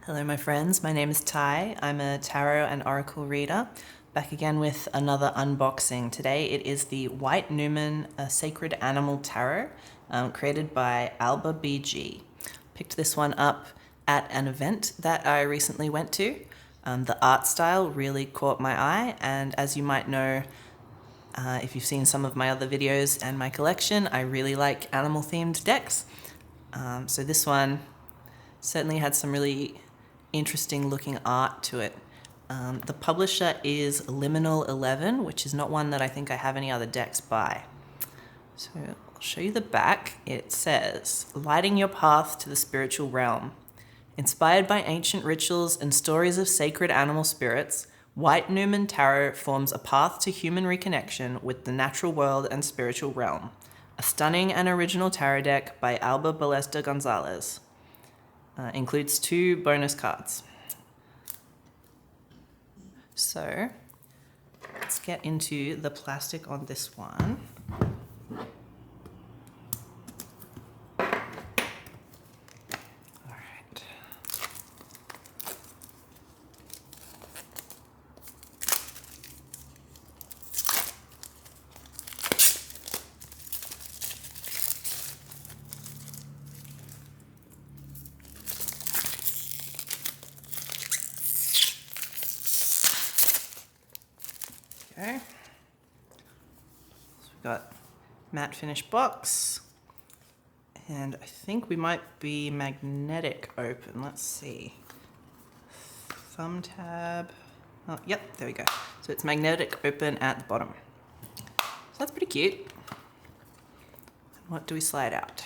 Hello my friends, my name is Ty. I'm a tarot and oracle reader. Back again with another unboxing. Today it is the White Numen Sacred Animal Tarot, created by Alba BG. Picked this one up at an event that I recently went to. The art style really caught my eye, and as you might know, if you've seen some of my other videos and my collection, I really like animal themed decks. So this one certainly had some really interesting looking art to it. The publisher is Liminal 11, which is not one that I think I have any other decks by. So I'll show you the back. It says, lighting your path to the spiritual realm. Inspired by ancient rituals and stories of sacred animal spirits, White Numen Tarot forms a path to human reconnection with the natural world and spiritual realm. A stunning and original tarot deck by Alba Ballesta González. Includes 2 bonus cards. So let's get into the plastic on this one. All right. Okay. So we've got matte finish box, and I think we might be magnetic open. Let's see. Thumb tab. Oh, yep, there we go. So it's magnetic open at the bottom. So that's pretty cute. What do we slide out?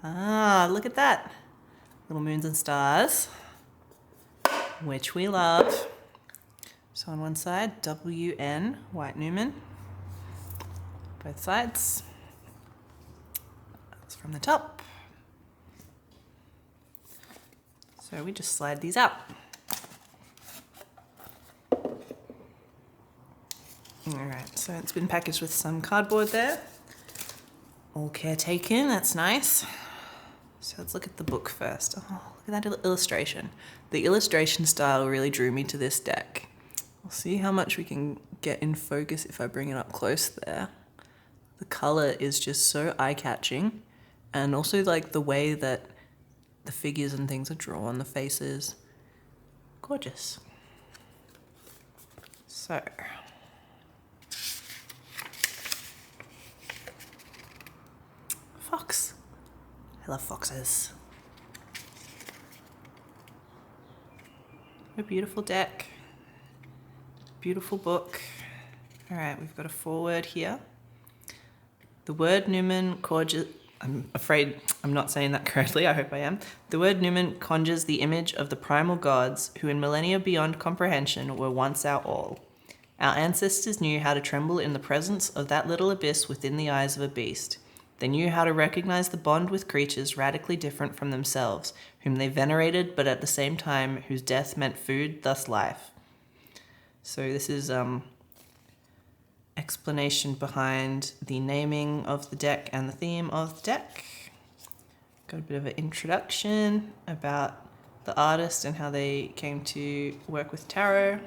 Ah, look at that. Little moons and stars, which we love. So on one side, WN, White Numen, both sides. That's from the top. So we just slide these out. All right, so it's been packaged with some cardboard there. All care taken, that's nice. So let's look at the book first. Oh, look at that illustration. The illustration style really drew me to this deck. We'll see how much we can get in focus if I bring it up close there. The color is just so eye-catching, and also like the way that the figures and things are drawn, the faces, gorgeous. So, fox. I love foxes. A beautiful deck. Beautiful book. All right, we've got a foreword here. The word Numen conjures, I'm afraid I'm not saying that correctly, I hope I am. The word Numen conjures the image of the primal gods who in millennia beyond comprehension were once our all. Our ancestors knew how to tremble in the presence of that little abyss within the eyes of a beast. They knew how to recognize the bond with creatures radically different from themselves, whom they venerated but at the same time whose death meant food, thus life. So this is explanation behind the naming of the deck and the theme of the deck. Got a bit of an introduction about the artist and how they came to work with tarot.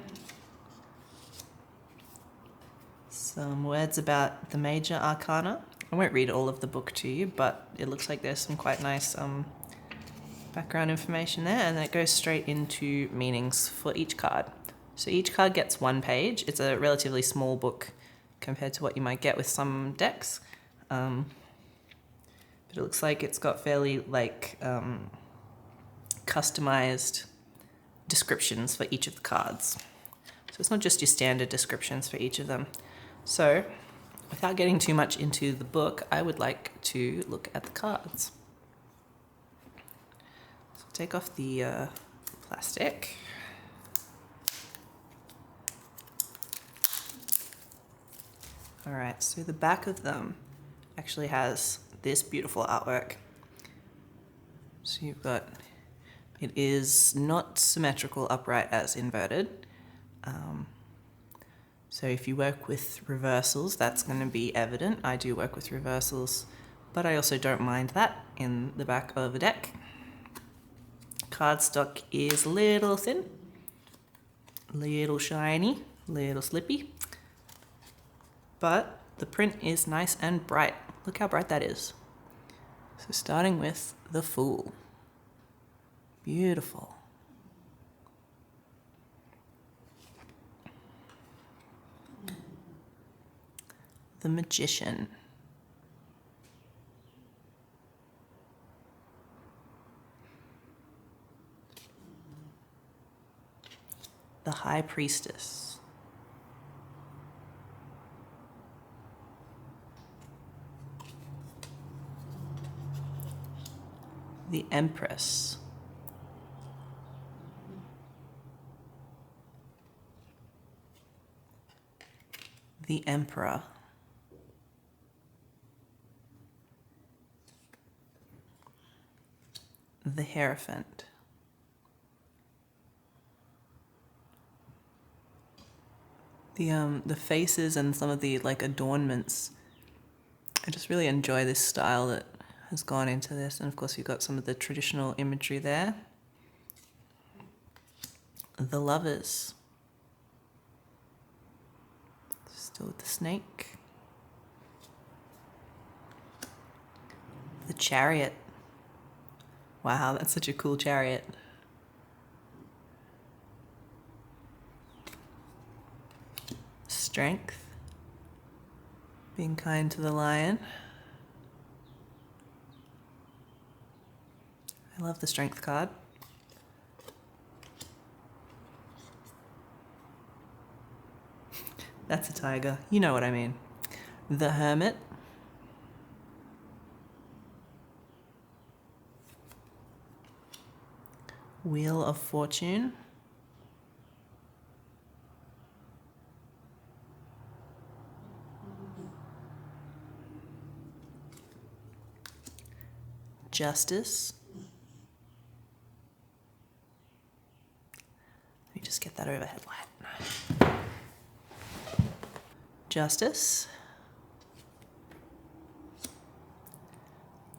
Some words about the major arcana. I won't read all of the book to you, but it looks like there's some quite nice background information there, and then it goes straight into meanings for each card. So each card gets 1 page. It's a relatively small book compared to what you might get with some decks. But it looks like it's got fairly customized descriptions for each of the cards. So it's not just your standard descriptions for each of them. So without getting too much into the book, I would like to look at the cards. So take off the plastic. All right, so the back of them actually has this beautiful artwork. So you've got, it is not symmetrical upright as inverted. So if you work with reversals, that's going to be evident. I do work with reversals, but I also don't mind that in the back of a deck. cardstock is a little thin, little shiny, little slippy, but the print is nice and bright. Look how bright that is. So starting with the Fool. Beautiful. The Magician. The High Priestess. The Empress. The Emperor. The Hierophant. The faces and some of the like adornments, I just really enjoy this style that has gone into this. And of course you've got some of the traditional imagery there. The Lovers. Still with the snake. The Chariot. Wow, that's such a cool chariot. Strength. Being kind to the lion. I love the Strength card. That's a tiger. You know what I mean. The Hermit. Wheel of Fortune. Justice. Let me just get that overhead light. Justice.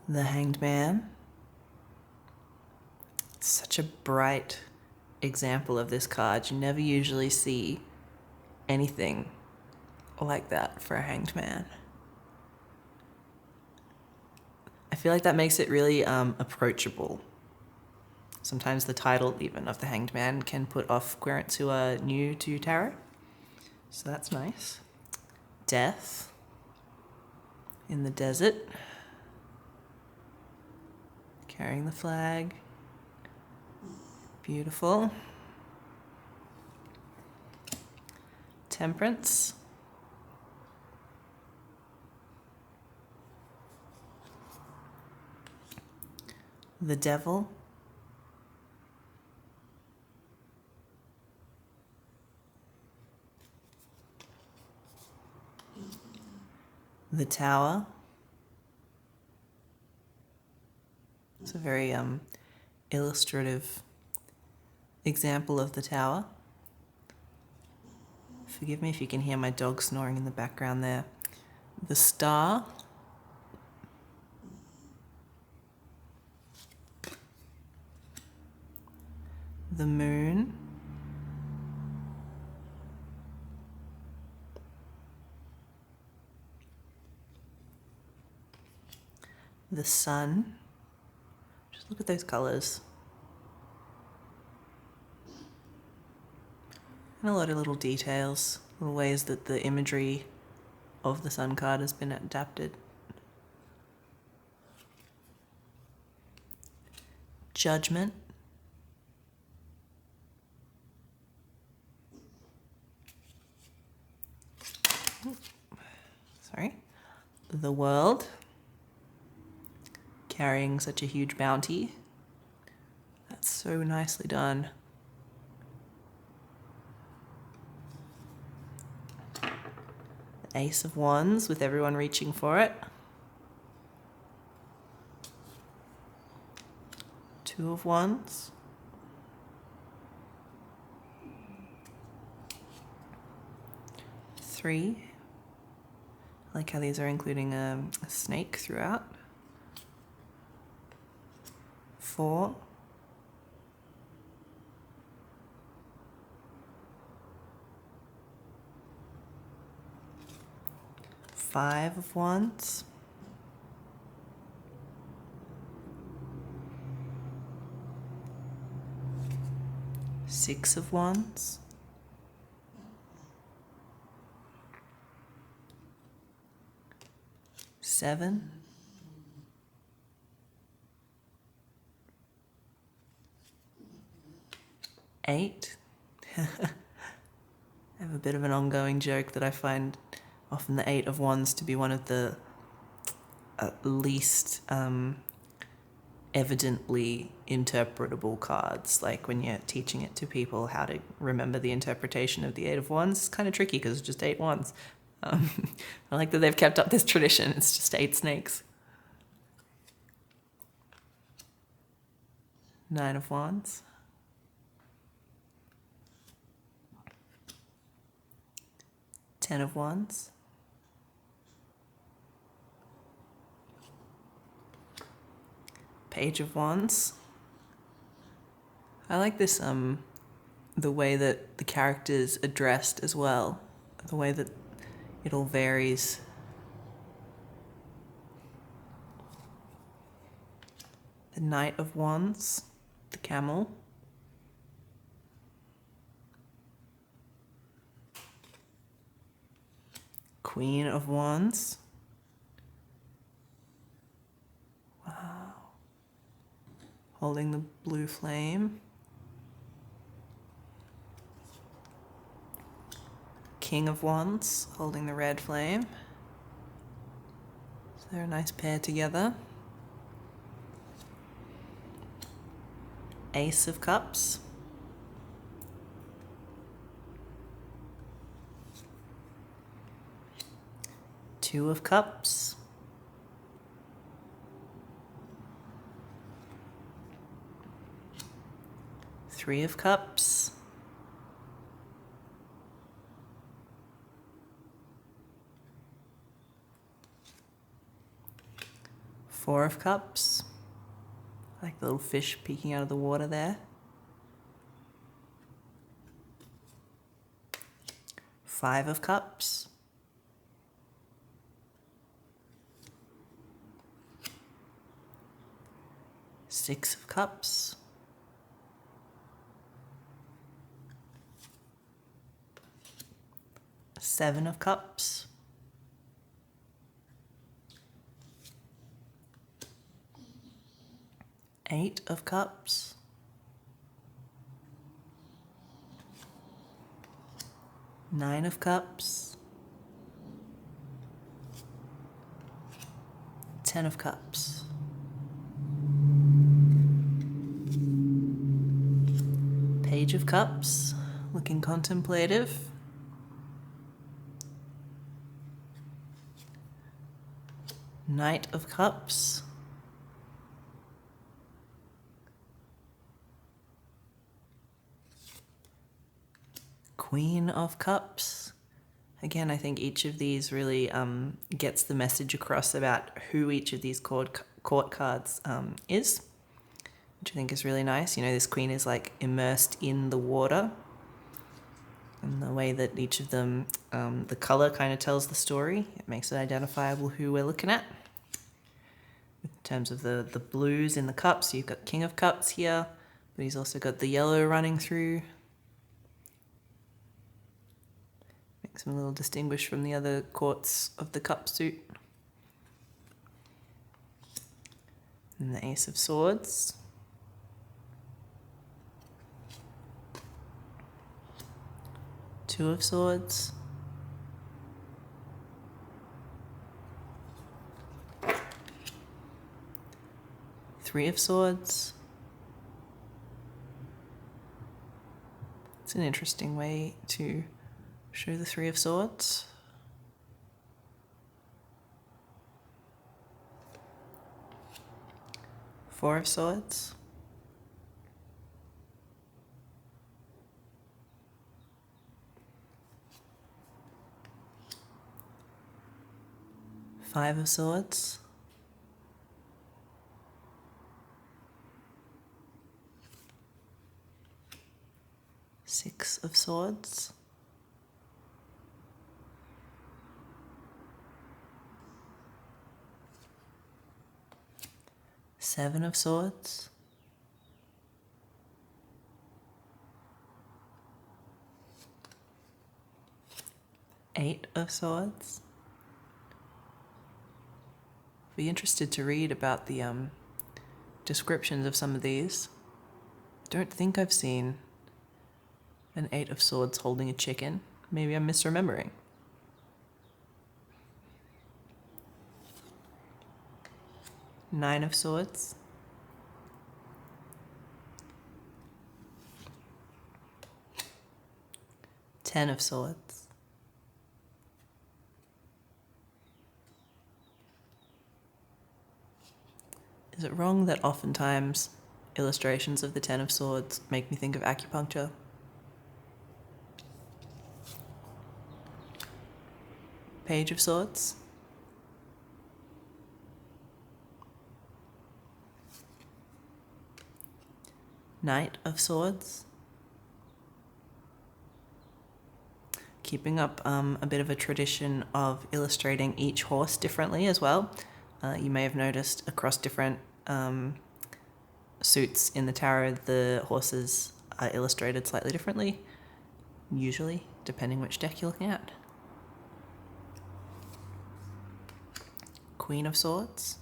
The Hanged Man. Such a bright example of this card. You never usually see anything like that for a Hanged Man. I feel like that makes it really approachable. Sometimes the title even of the Hanged Man can put off querents who are new to tarot. So that's nice. Death in the desert. Carrying the flag. Beautiful. Temperance. The Devil. The Tower. It's a very illustrative example of the tower. Forgive me if you can hear my dog snoring in the background there. The Star. The Moon. The Sun. Just look at those colors. And a lot of little details, little ways that the imagery of the Sun card has been adapted. Judgment. Sorry. The World. Carrying such a huge bounty. That's so nicely done. The Ace of Wands with everyone reaching for it. Two of Wands. Three. I like how these are including a snake throughout. 4. 5 of Wands, Six of Wands, Seven, Eight. I have a bit of an ongoing joke that I find often the Eight of Wands to be one of the least evidently interpretable cards. Like when you're teaching it to people how to remember the interpretation of the Eight of Wands, it's kind of tricky because it's just 8 wands. I like that they've kept up this tradition. It's just 8 snakes. 9 of Wands, Ten of Wands, Page of Wands. I like this, the way that the characters are dressed as well, the way that it all varies. The Knight of Wands, the camel. Queen of Wands. Wow. Holding the blue flame. King of Wands, holding the red flame. So they're a nice pair together. Ace of Cups. Two of Cups. Three of Cups. Four of Cups. Like the little fish peeking out of the water there. Five of Cups. Six of Cups. Seven of Cups. Eight of Cups. Nine of Cups. 10 of Cups. Page of Cups, looking contemplative. Knight of Cups. Queen of Cups. Again, I think each of these really gets the message across about who each of these court cards is, which I think is really nice. You know, this queen is like immersed in the water, and the way that each of them, the color kind of tells the story. It makes it identifiable who we're looking at. In terms of the blues in the cups, you've got King of Cups here, but he's also got the yellow running through. Makes him a little distinguished from the other courts of the cup suit. And the Ace of Swords. Two of Swords. Three of Swords. It's an interesting way to show the Three of Swords. Four of Swords. Five of Swords. Six of Swords. 7 of Swords. Eight of Swords. Be interested to read about the descriptions of some of these. Don't think I've seen an 8 of Swords holding a chicken. Maybe I'm misremembering. Nine of Swords. Ten of Swords. Is it wrong that oftentimes illustrations of the Ten of Swords make me think of acupuncture? Page of Swords. Knight of Swords. Keeping up a bit of a tradition of illustrating each horse differently as well. You may have noticed across different suits in the tarot, the horses are illustrated slightly differently, usually, depending which deck you're looking at. Queen of Swords.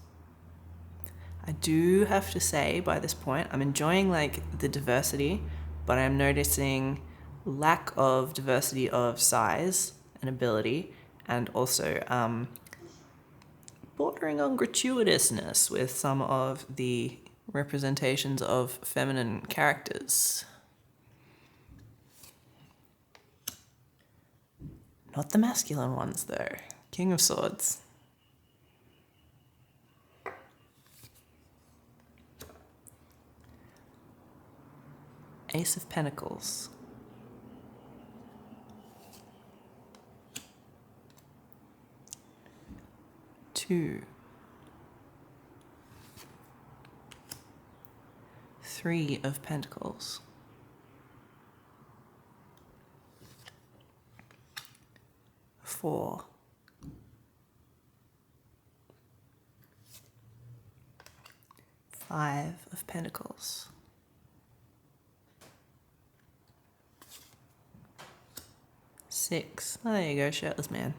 I do have to say, by this point, I'm enjoying the diversity, but I'm noticing lack of diversity of size and ability, and also bordering on gratuitousness with some of the representations of feminine characters. Not the masculine ones, though. King of Swords. Ace of Pentacles. Two. 3 of Pentacles. 4. 5 of Pentacles. 6. Oh, there you go, shirtless man.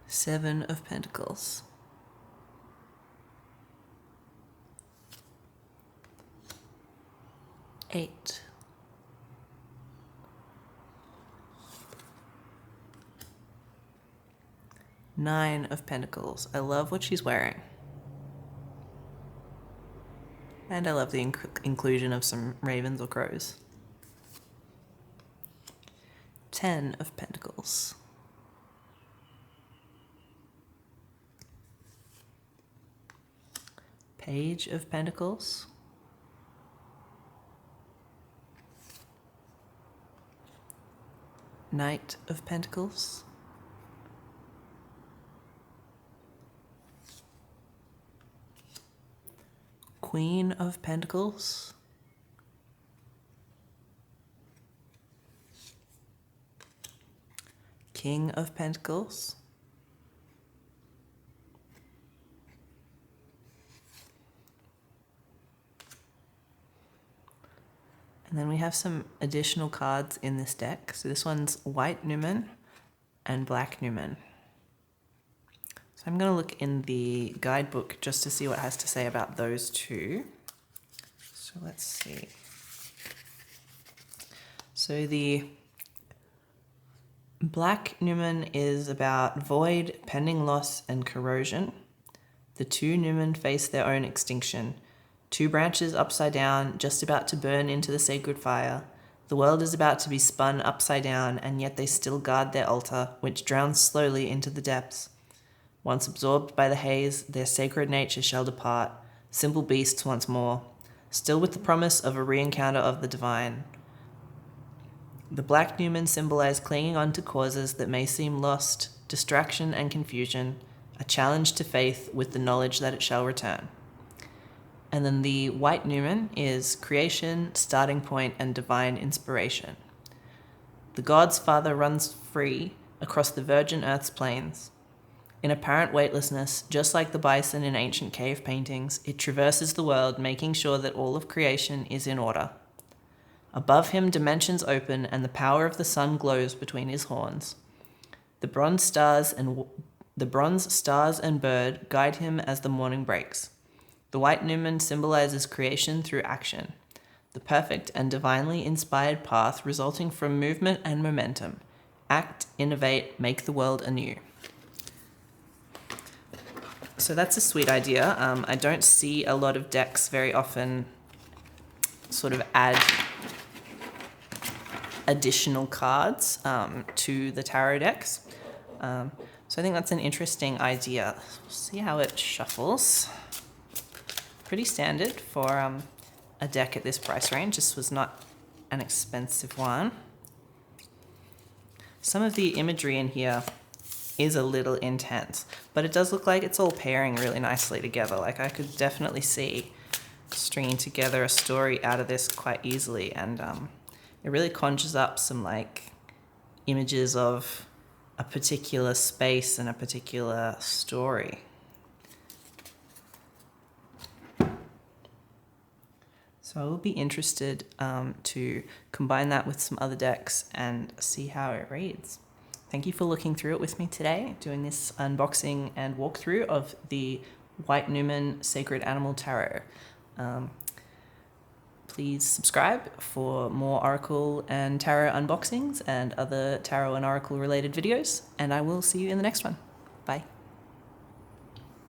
7 of Pentacles. 8. 9 of Pentacles. I love what she's wearing. And I love the inclusion of some ravens or crows. 10 of Pentacles. Page of Pentacles. Knight of Pentacles. Queen of Pentacles. King of Pentacles. And then we have some additional cards in this deck. So this one's white Numen and black Numen. So I'm going to look in the guidebook just to see what it has to say about those two. So let's see. So the black Numen is about void, pending loss, and corrosion. The two Numen face their own extinction. 2 branches upside down, just about to burn into the sacred fire. The world is about to be spun upside down, and yet they still guard their altar, which drowns slowly into the depths. Once absorbed by the haze, their sacred nature shall depart, simple beasts once more, still with the promise of a re-encounter of the divine. The black Numen symbolize clinging on to causes that may seem lost, distraction and confusion, a challenge to faith with the knowledge that it shall return. And then the white Numen is creation, starting point, and divine inspiration. The God's Father runs free, across the virgin Earth's plains. In apparent weightlessness, just like the bison in ancient cave paintings, it traverses the world, making sure that all of creation is in order. Above him, dimensions open, and the power of the sun glows between his horns. The bronze stars and bird guide him as the morning breaks. The white Numen symbolizes creation through action, the perfect and divinely inspired path resulting from movement and momentum. Act, innovate, make the world anew. So that's a sweet idea. I don't see a lot of decks very often sort of add additional cards to the tarot decks. So I think that's an interesting idea. We'll see how it shuffles. Pretty standard for a deck at this price range. This was not an expensive one. Some of the imagery in here is a little intense, but it does look like it's all pairing really nicely together. Like I could definitely see stringing together a story out of this quite easily, and it really conjures up some like images of a particular space and a particular story. So I will be interested to combine that with some other decks and see how it reads. Thank you for looking through it with me today, doing this unboxing and walkthrough of the White Numen Sacred Animal Tarot. Please subscribe for more Oracle and Tarot unboxings and other Tarot and Oracle related videos, and I will see you in the next one. Bye.